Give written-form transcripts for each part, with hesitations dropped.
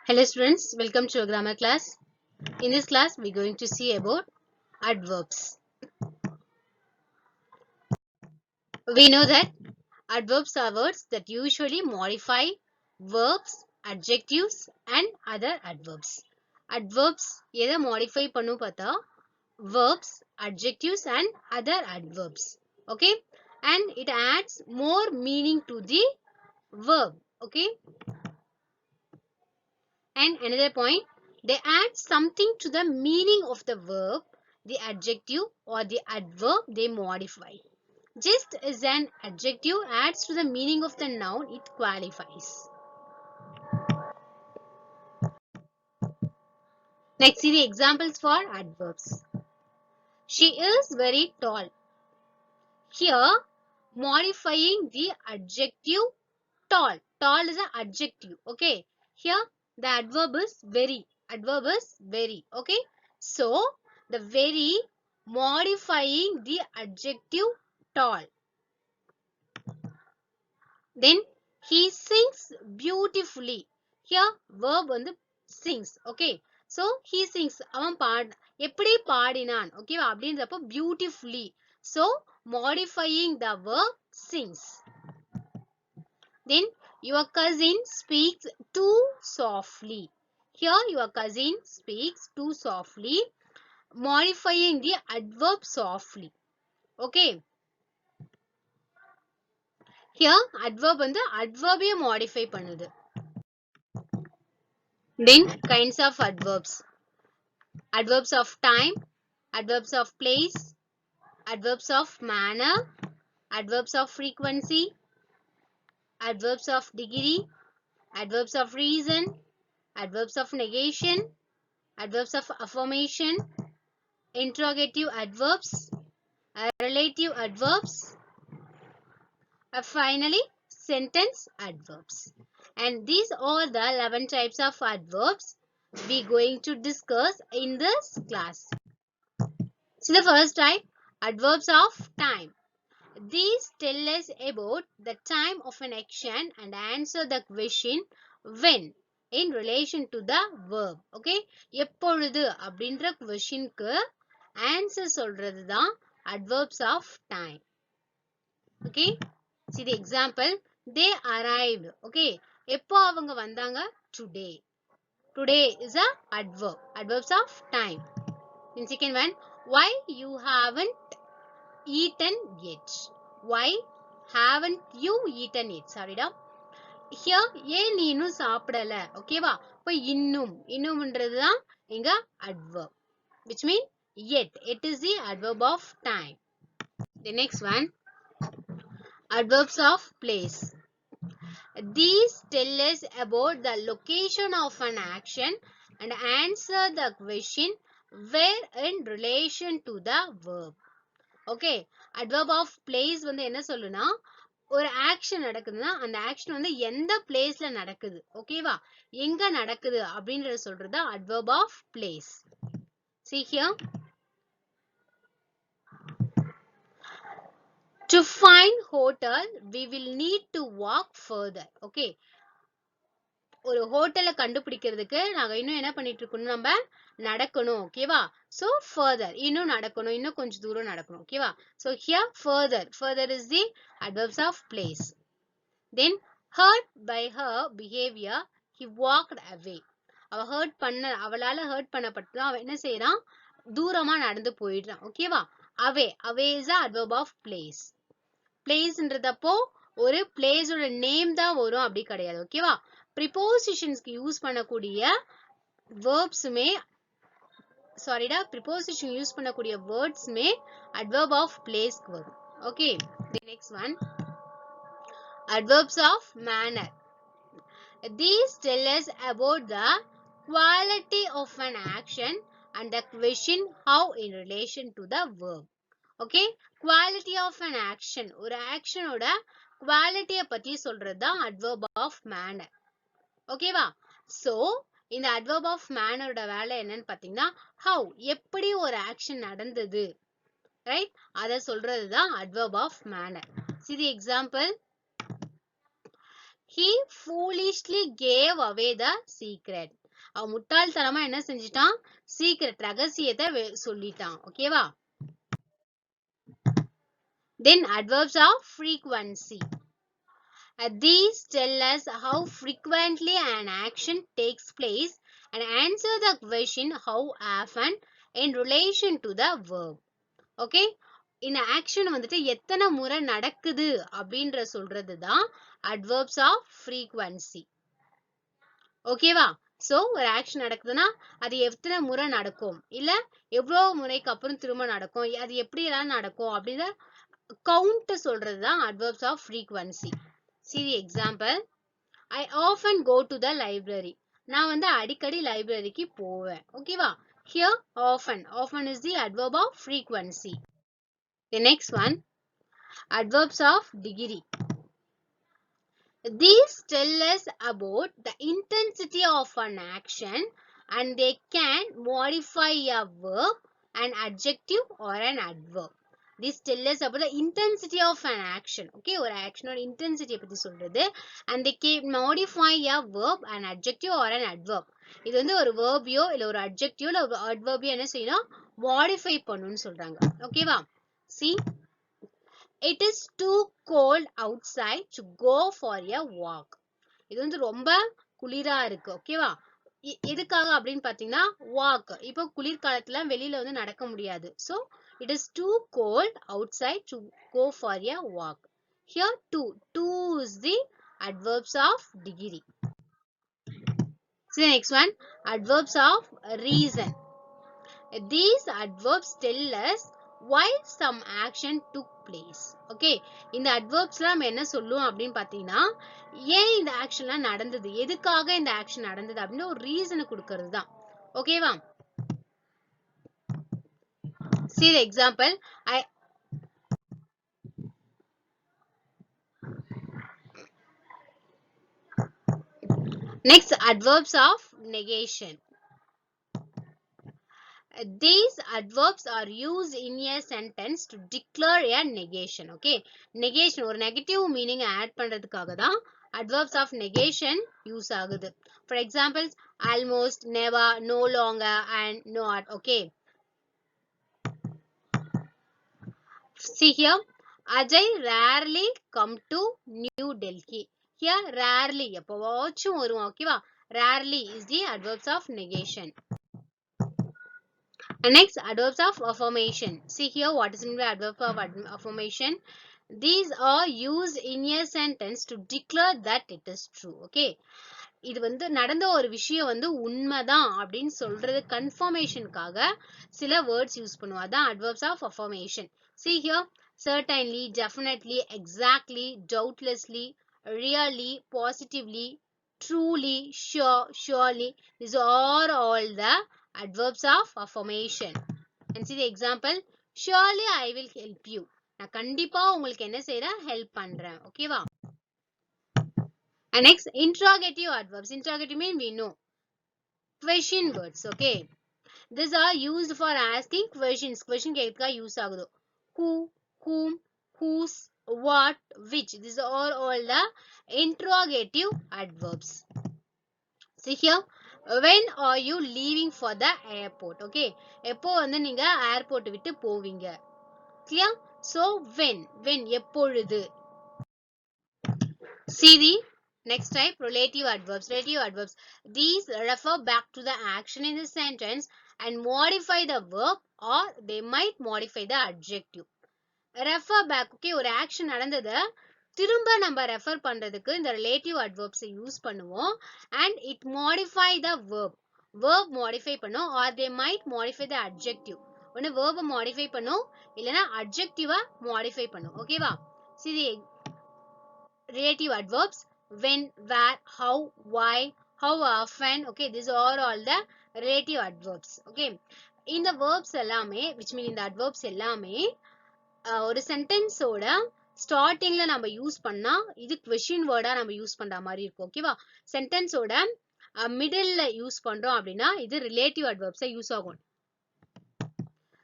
Hello students, welcome to our grammar class. In this class, we're going to see about adverbs. We know that adverbs are words that usually modify verbs, adjectives and other adverbs. Adverbs எதை modify பண்ணும் பார்த்தா verbs, adjectives and other adverbs. Okay? And it adds more meaning to the verb. Okay? And another point, they add something to the meaning of the verb, the adjective or the adverb they modify. Just as an adjective adds to the meaning of the noun, it qualifies. Next, see the examples for adverbs. She is very tall. Here, modifying the adjective tall. Tall is an adjective. Okay. Here, the adverb is very. Adverb is very. Okay. So, the very modifying the adjective tall. Then, he sings beautifully. Here, verb on the sings. Okay. So, he sings. அவன் எப்படி பாடினான். Okay. அப்படின்றப்போ beautifully. So, modifying the verb sings. Then, your cousin speaks too softly. Here, your cousin speaks too softly, modifying the adverb softly. Okay. Here, adverb வந்து adverb modify பண்ணுது. Then, kinds of adverbs. Adverbs of time, adverbs of place, adverbs of manner, adverbs of frequency, adverbs of degree, adverbs of reason, adverbs of negation, adverbs of affirmation, interrogative adverbs, relative adverbs, finally sentence adverbs. And these are the 11 types of adverbs we going to discuss in this class. So the first type, adverbs of time. These tell us about the time of an action and answer the question when in relation to the verb. Okay. எப்பொழுது அப்படின்ற questionக்கு answer சொல்றது தான் adverbs of time. Okay. See the example. They arrived. Okay. எப்போ அவங்க வந்தாங்க? Today. Today is a adverb. Adverbs of time. In second one, why you haven't eaten yet? Why haven't you eaten yet? Sorry da. Here, ஏன் நீ இன்னும் சாப்பிடல? ஓகேவா? இப்போ இன்னும்ன்றது தான் இங்க adverb. Which mean yet. It is the adverb of time. The next one, adverbs of place. These tell us about the location of an action and answer the question where in relation to the verb. Okay. Adverb of place வந்து என்ன சொல்லுனா ஒரு action நடக்குதுன்னா அந்த action வந்து எந்த placeல நடக்குது. ஓகேவா? எங்க நடக்குது அப்படின்றத சொல்றது adverb of place. See here. To find hotel, we will need to walk further. Okay. ஒரு ஹோட்டலை கண்டுபிடிக்கிறதுக்கு நாங்க இன்னும் என்ன பண்ணிட்டு இருக்கோம் நம்ம நடக்கணும். ஓகேவா? So further, இன்னும் நடக்கணும், இன்னும் கொஞ்சம் தூரம் நடக்கணும். ஓகேவா? So here further is the adverbs of place. Then hurt by her behavior, he walked away. அவளால hurt பண்ணப்பட்டு அவன் என்ன செய்யறான்? தூரமா நடந்து போயிடுறான். ஓகேவா? away is the adverb of place. placeன்றதப்போ ஒரு place ஓட நேம் தான் வரும் அப்படி கிடையாது. ஓகேவா? prepositionsக்கு யூஸ் பண்ணக்கூடிய verbsமே preposition யூஸ் பண்ணக்கூடிய wordsமே adverb of placeக்கு வரும். Okay. The next one, adverbs of manner. These tell us about the quality of an action and the question how in relation to the verb. Okay. Quality of an action. ஒரு action ஓட quality பத்தி சொல்றது தான் adverb of manner. ஓகேவா? So, இந்த adverb of manner ஓட வேலை என்னன்னு பாத்தீங்கன்னா how, எப்படி ஒரு action நடந்தது. Right? அத சொல்றது தான் adverb of manner. See the example. he foolishly gave away the secret. அவன் முட்டாள்தனமா என்ன செஞ்சிட்டான்? சீக்ரெட் ரகசியத்தை சொல்லிட்டான். ஓகேவா? Then adverbs of frequency. These tell us how frequently an action takes place and answer the question how often in relation to the verb. Okay? இந்த action வந்துட்டு எத்தனை முறை நடக்குது அப்படின்ற சொல்றது தான் adverbs of frequency. ஓகேவா? சோ ஒரு ஆக்ஷன் நடக்குதுன்னா அது எத்தனை முறை நடக்கும் இல்ல எவ்வளவு முறைக்கு அப்புறம் திரும்ப நடக்கும் அது எப்படி எல்லாம் நடக்கும் அப்படின்ற கவுண்ட் சொல்றது தான் adverbs of frequency. See the example. I often go to the library. நான் வந்து அடிக்கடி லைப்ரரிக்கு போவேன். ஓகேவா? Here often. Often is the adverb of frequency. The next one. Adverbs of degree. These tell us about the intensity of an action and they can modify a verb, an adjective or an adverb. This tells us about the intensity of an action. Okay, or action or intensity பத்தி சொல்றது and they can modify a verb, an adjective or an adverb. இது வந்து ஒரு verbயோ இல்ல ஒரு adjective இல்ல ஒரு adverbயோ என்ன செய்யணும் modify பண்ணனும்னு சொல்றாங்க. ஓகேவா? See, it is too cold outside to go for a walk. இது வந்து ரொம்ப குளிரா இருக்கு. ஓகேவா? எதுக்காக அப்படின்னு பாத்தீங்கன்னா walk. இப்போ குளிர்காலத்துல வெளியில வந்து நடக்க முடியாது. So it is too cold outside to go for a walk. Here too is the adverbs of degree. See the next one, adverbs of reason. These adverbs tell us why some action took place. Okay, இந்த adverbsல நம்ம என்ன சொல்லுவோம் அப்படின்னு பாத்தீங்கன்னா ஏன் இந்த ஆக்ஷன்லாம் நடந்தது எதுக்காக இந்த ஆக்ஷன் நடந்தது அப்படின்னு ஒரு ரீசனை கொடுக்கிறது தான். ஓகேவா? See the example. Next, adverbs of negation. These adverbs are used in a sentence to declare a negation. Okay, negation ஒரு negative meaning add பண்றதுக்காக தான் adverbs of negation use ஆகுது. For example, almost, never, no longer and not. Okay, see here, Ajay rarely come to New Delhi. Here rarely எப்பவாச்சும் வரும். ஓகேவா? Rarely is the adverbs of negation. And next, adverbs of affirmation. See here, what is meant by adverb of affirmation? These are used in a sentence to declare that it is true. Okay, இது வந்து நடந்த ஒரு விஷயம் வந்து உண்மைதான் அப்படின்னு சொல்றது கன்ஃபர்மேஷனுக்காக சில வேர்ட்ஸ் யூஸ் பண்ணுவோம். அதான் adverbs of affirmation. See here, certainly, definitely, exactly, doubtlessly, really, positively, truly, sure, surely. These are all the adverbs of affirmation. And see the example. Surely I will help you. நான் கண்டிப்பா உங்களுக்கு என்ன செய்றேன் help பண்றேன். ஓகேவா? And next, interrogative adverbs. Interrogative means we know. Question words. Okay. These are used for asking questions. Question கேட்க use ஆகுது. Who, whom, whose, what, which. These are all the interrogative adverbs. See here. When are you leaving for the airport? Okay. எப்போ வந்து நீங்க airport விட்டு போவீங்க? Clear? So when எப்பொழுது. See the next type, relative adverbs. Relative adverbs. These refer back to the action in the sentence and modify the verb or they might modify the adjective. Refer back. Okay, ஒரு action நடந்தது திரும்ப நம்ம refer பண்றதுக்கு இந்த relative adverbs use பண்ணுவோம் and it modify the verb. verb modify பண்ணும் or they might modify the adjective. ஒன்னு verb modify பண்ணும் இல்லனா adjective modify பண்ணும். ஓகேவா? See the relative adverbs. When, where, how, why, how often. Okay, these are all the relative adverbs. Okay, இந்த verbs எல்லாமே which mean இந்த adverbs எல்லாமே ஒரு சென்டென்ஸ் ஓட ஸ்டார்டிங்ல நம்ம யூஸ் பண்ணா இது question word நம்ம யூஸ் பண்ற மாதிரி இருக்கும். ஓகேவா? சென்டென்ஸ் ஓட மிடில்ல யூஸ் பண்றோம் அப்படின்னா இது ரிலேட்டிவ் அட்வர்ப்ஸ் யூஸ் ஆகும்.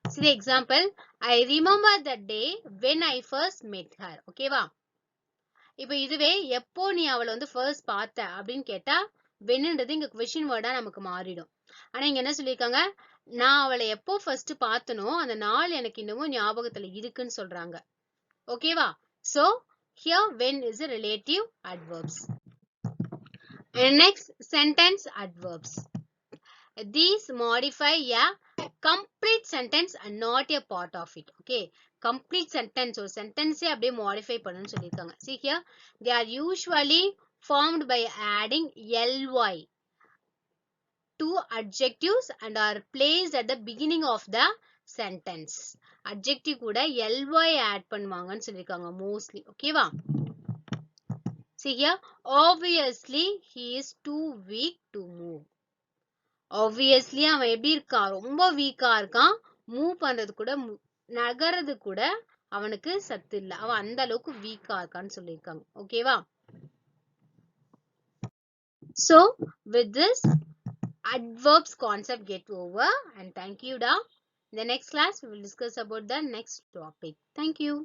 See the example. I remember the day when I first met her. ஓகேவா? இப்போ இதுவே எப்போ நீ அவளை வந்து ஃபர்ஸ்ட் பார்த்த அப்படின்னு கேட்டா வென்னுன்றது இங்க கொஸ்டின் வேர்டா நமக்கு மாறிடும். ஆனா இங்க என்ன சொல்லியிருக்காங்க, நான் அவளை எப்போ ஃபர்ஸ்ட் பார்த்தனோ அந்த நாள் எனக்கு இன்னமும் ஞாபகத்துல இருக்குன்னு சொல்றாங்க. ஓகேவா? So here when is a relative adverbs. And next, sentence adverbs. These modify a complete sentence and not a part of it. Okay, complete sentence or sentence அப்படியே modify பண்ணனும்னு சொல்லிருக்காங்க. See here, they are usually formed by adding ly to adjectives and are placed at the beginning of the sentence. Adjective கூட ly add பண்ணுவாங்கன்னு சொல்லிருக்காங்க mostly. ஓகேவா? See here, obviously he is too weak to move. Obviously அவன் எப்படி இருக்கான், ரொம்ப வீக்கா இருக்கான். மூவ் பண்றது கூட நகறது கூட அவனுக்கு சத்து இல்ல, அவன் அந்த அளவுக்கு வீக்கா இருக்கான்னு சொல்லியிருக்காங்க. ஓகேவா? So with this adverbs concept get over, and thank you da. In the next class we will discuss about the next topic. Thank you.